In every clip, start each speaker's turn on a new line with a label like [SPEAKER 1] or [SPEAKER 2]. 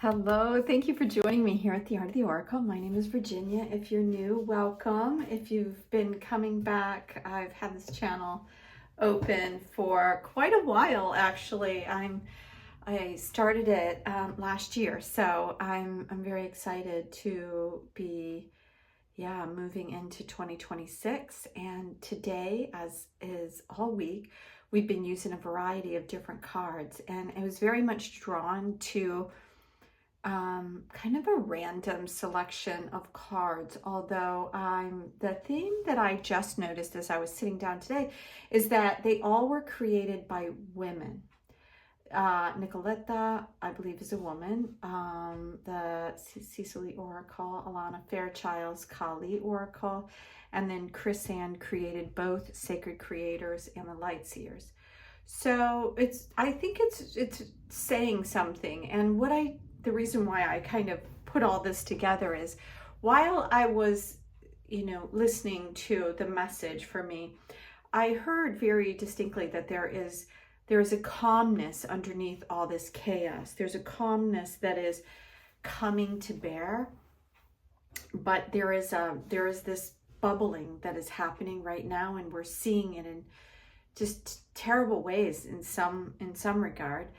[SPEAKER 1] Hello, thank you for joining me here at the Art of the Oracle. My name is Virginia. If you're new, welcome. If you've been coming back, I've had this channel open for quite a while actually. I started it last year, so I'm very excited to be moving into 2026. And today, as is all week, we've been using a variety of different cards, and I was very much drawn to kind of a random selection of cards, although the theme that I just noticed as I was sitting down today is that they all were created by women. Nicoletta, I believe, is a woman. The Ceccoli Oracle, Alana Fairchild's Kali Oracle, and then Chris Ann created both Sacred Creators and the Light Seers. So I think it's saying something. And the reason why I kind of put all this together is while I was, listening to the message for me, I heard very distinctly that there is a calmness underneath all this chaos. There's a calmness that is coming to bear, but there is this bubbling that is happening right now, and we're seeing it in just terrible ways in some regard.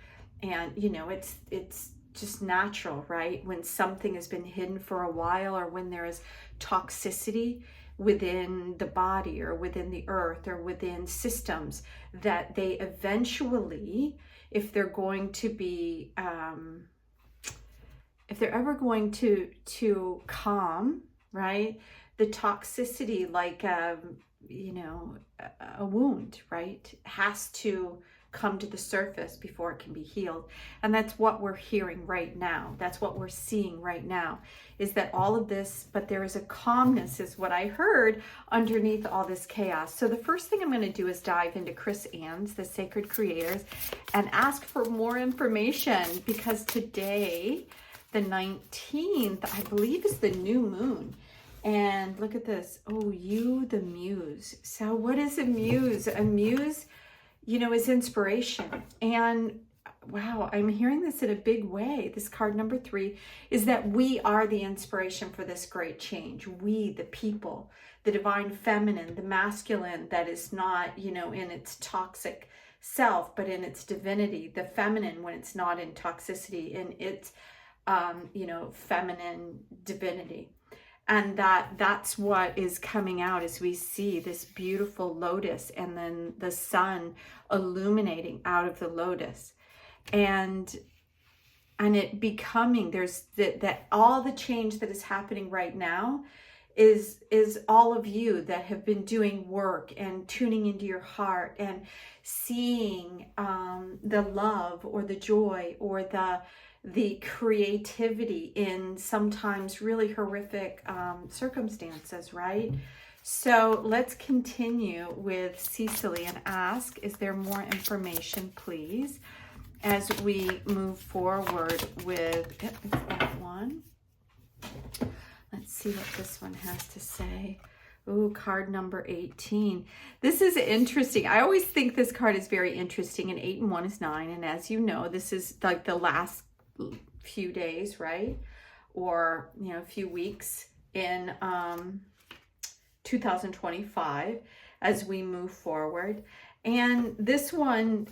[SPEAKER 1] And it's just natural, right? When something has been hidden for a while, or when there is toxicity within the body or within the earth or within systems, that they eventually, if they're going to be, if they're ever going to calm, right? The toxicity, like, a wound, right? Has to come to the surface before it can be healed. And that's what we're hearing right now. That's what we're seeing right now, is that all of this, but there is a calmness, is what I heard, underneath all this chaos. So the first thing I'm going to do is dive into Chris Ann's, the Sacred Creators, and ask for more information, because today, the 19th, I believe, is the new moon. And look at this. Oh, you, the muse. So what is a muse? A muse, is inspiration. And wow, I'm hearing this in a big way. This card number 3 is that we are the inspiration for this great change. We, the people, the divine feminine, the masculine that is not, in its toxic self, but in its divinity, the feminine when it's not in toxicity, in its, feminine divinity. And that's what is coming out as we see this beautiful lotus, and then the sun illuminating out of the lotus, and it becoming, there's that all the change that is happening right now is all of you that have been doing work and tuning into your heart and seeing the love or the joy or the creativity in sometimes really horrific circumstances, right? So let's continue with Ceccoli and ask, is there more information, please, as we move forward with that one. Let's see what this one has to say. Ooh, card number 18. This is interesting. I always think this card is very interesting, and 8 and 1 is 9. And as you know, this is like the last few days, right? Or, a few weeks in 2025 as we move forward. And this one,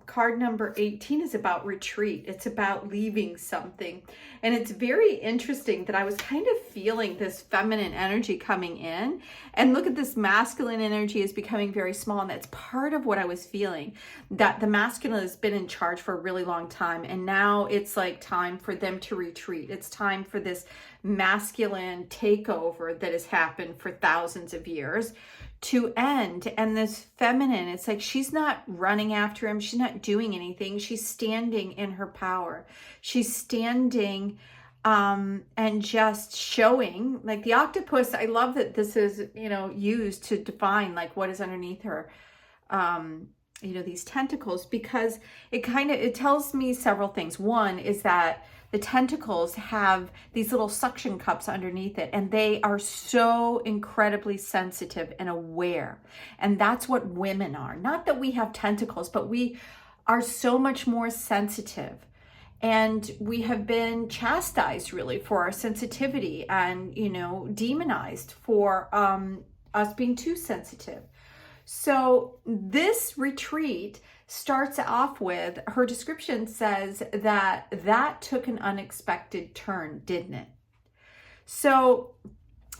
[SPEAKER 1] card number 18, is about retreat. It's about leaving something. And it's very interesting that I was kind of feeling this feminine energy coming in. And look at this masculine energy is becoming very small. And that's part of what I was feeling, that the masculine has been in charge for a really long time. And now it's like time for them to retreat. It's time for this masculine takeover that has happened for thousands of years to end. And this feminine, it's like she's not running after him, she's not doing anything, she's standing in her power, she's standing and just showing, like the octopus. I love that this is used to define like what is underneath her, these tentacles, because it tells me several things. One is that the tentacles have these little suction cups underneath it, and they are so incredibly sensitive and aware. And that's what women are. Not that we have tentacles, but we are so much more sensitive And we have been chastised really for our sensitivity and, you know, demonized for us being too sensitive. So this retreat starts off with, her description says that took an unexpected turn, didn't it? So,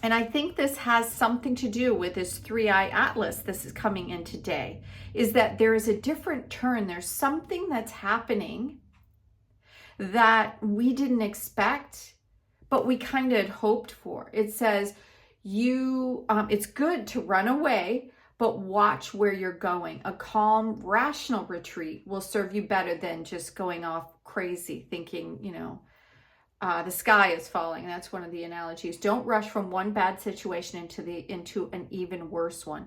[SPEAKER 1] and I think this has something to do with this 3-eye atlas this is coming in today, is that there is a different turn. There's something that's happening that we didn't expect, but we kind of had hoped for. It says, it's good to run away, but watch where you're going. A calm, rational retreat will serve you better than just going off crazy, thinking, you know, the sky is falling. That's one of the analogies. Don't rush from one bad situation into an even worse one.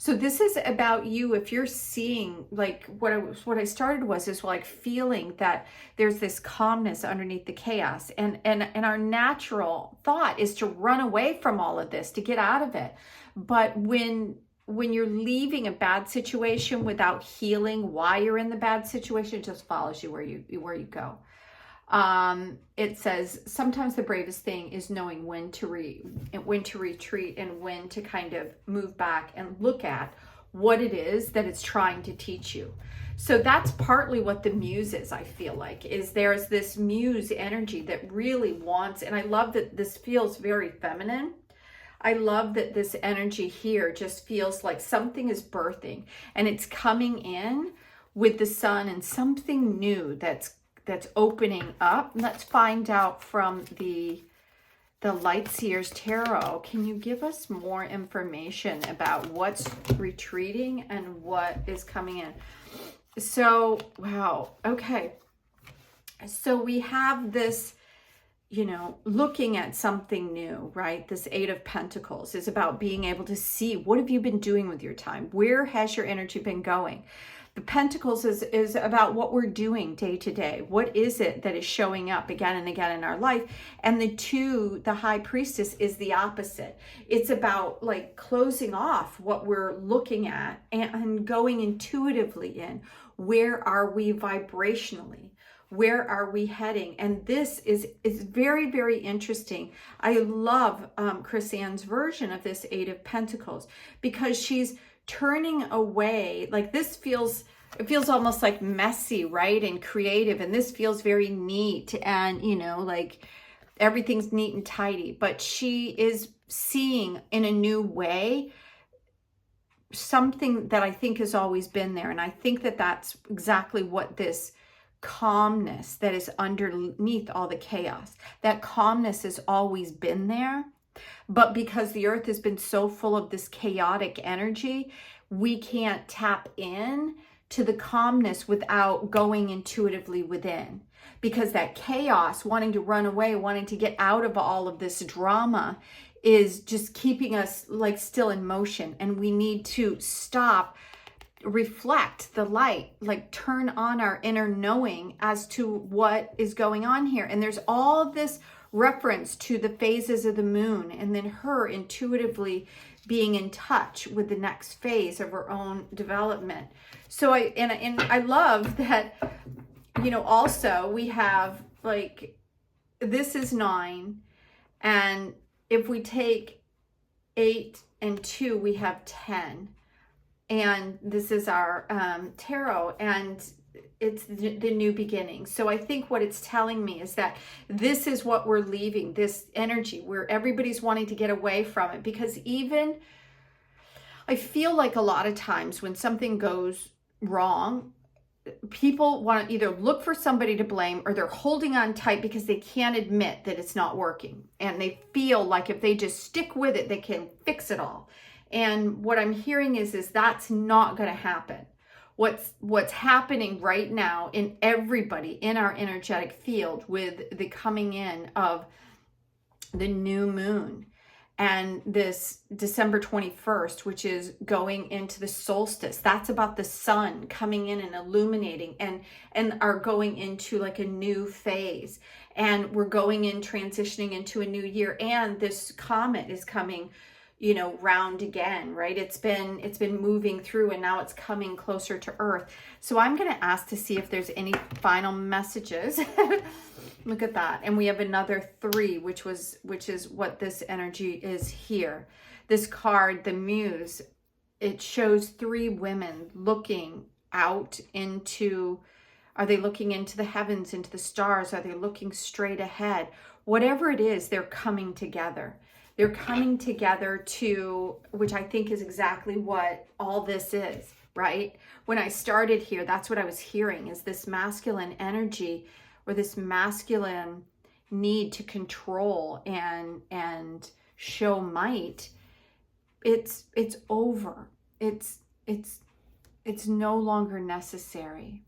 [SPEAKER 1] So this is about you. If you're seeing, like, what I started is like feeling that there's this calmness underneath the chaos, and our natural thought is to run away from all of this, to get out of it. But when you're leaving a bad situation without healing why you're in the bad situation, it just follows you where you go. It says sometimes the bravest thing is knowing when to retreat and when to kind of move back and look at what it is that it's trying to teach you. So that's partly what the muse is, I feel like, is there's this muse energy that really wants, and I love that this feels very feminine. I love that this energy here just feels like something is birthing and it's coming in with the sun and something new that's opening up. Let's find out from the Light Seers Tarot. Can you give us more information about what's retreating and what is coming in? So, wow. Okay. So we have this, you know, looking at something new, right? This 8 of Pentacles is about being able to see, what have you been doing with your time? Where has your energy been going? The Pentacles is about what we're doing day to day. What is it that is showing up again and again in our life? And the High Priestess, is the opposite. It's about like closing off what we're looking at and going intuitively in. Where are we vibrationally? Where are we heading? And this is very, very interesting. I love Chris Ann's version of this 8 of Pentacles, because she's turning away. Like, this it feels almost like messy, right? And creative. And this feels very neat and, you know, like everything's neat and tidy. But she is seeing in a new way something that I think has always been there. And I think that that's exactly what this calmness that is underneath all the chaos, that calmness has always been there. But because the earth has been so full of this chaotic energy, we can't tap in to the calmness without going intuitively within. Because that chaos, wanting to run away, wanting to get out of all of this drama, is just keeping us like still in motion. And we need to stop, reflect the light, like turn on our inner knowing as to what is going on here. And there's all this reference to the phases of the moon, and then her intuitively being in touch with the next phase of her own development. So I love that, you know, also we have like, this is 9, and if we take 8 and 2, we have 10. And this is our tarot, and it's the new beginning. So I think what it's telling me is that this is what we're leaving, this energy where everybody's wanting to get away from it. Because even I feel like a lot of times when something goes wrong, people want to either look for somebody to blame, or they're holding on tight because they can't admit that it's not working. And they feel like if they just stick with it, they can fix it all. And what I'm hearing is that's not going to happen. What's happening right now in everybody in our energetic field with the coming in of the new moon and this December 21st, which is going into the solstice, that's about the sun coming in and illuminating and are going into like a new phase. And we're going in, transitioning into a new year. And this comet is coming you know, round again, right? It's been moving through, and now it's coming closer to Earth. So I'm going to ask to see if there's any final messages. Look at that. And we have another 3, which is what this energy is here. This card, the Muse, it shows 3 women looking out into, are they looking into the heavens, into the stars? Are they looking straight ahead? Whatever it is, they're coming together. They're coming together to, which I think is exactly what all this is, right? When I started here, that's what I was hearing, is this masculine energy, or this masculine need to control and show might. It's over. It's no longer necessary.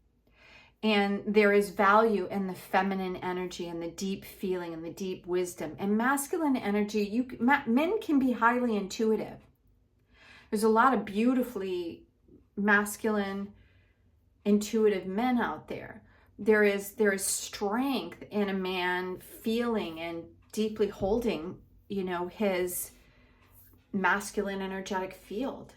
[SPEAKER 1] And there is value in the feminine energy and the deep feeling and the deep wisdom. And masculine energy, men can be highly intuitive. There's a lot of beautifully masculine, intuitive men out there. There is strength in a man feeling and deeply holding, you know, his masculine energetic field.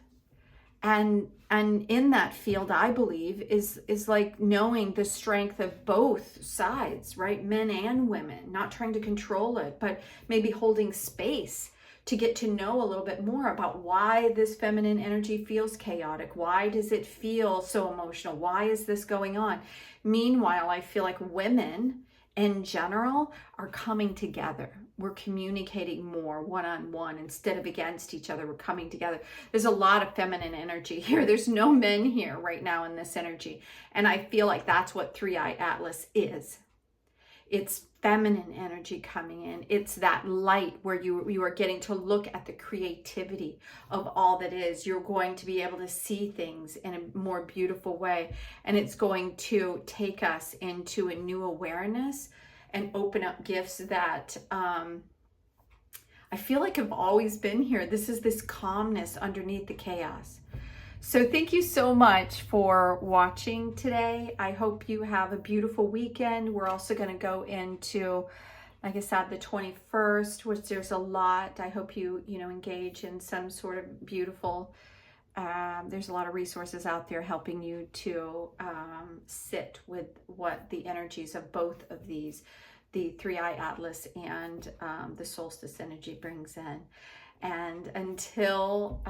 [SPEAKER 1] And in that field, I believe, is like knowing the strength of both sides, right? Men and women, not trying to control it, but maybe holding space to get to know a little bit more about why this feminine energy feels chaotic. Why does it feel so emotional? Why is this going on? Meanwhile, I feel like women in general are coming together. We're communicating more one-on-one instead of against each other. We're coming together. There's a lot of feminine energy here. There's no men here right now in this energy. And I feel like that's what 3i Atlas is. It's feminine energy coming in. It's that light where you are getting to look at the creativity of all that is. You're going to be able to see things in a more beautiful way. And it's going to take us into a new awareness and open up gifts that I feel like have always been here. This is this calmness underneath the chaos. So thank you so much for watching today. I hope you have a beautiful weekend. We're also going to go into, like I said, the 21st, which there's a lot. I hope you engage in some sort of beautiful, there's a lot of resources out there helping you to sit with what the energies of both of these, the 3i Atlas and the solstice energy brings in. And until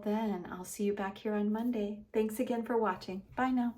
[SPEAKER 1] then, I'll see you back here on Monday. Thanks again for watching. Bye now.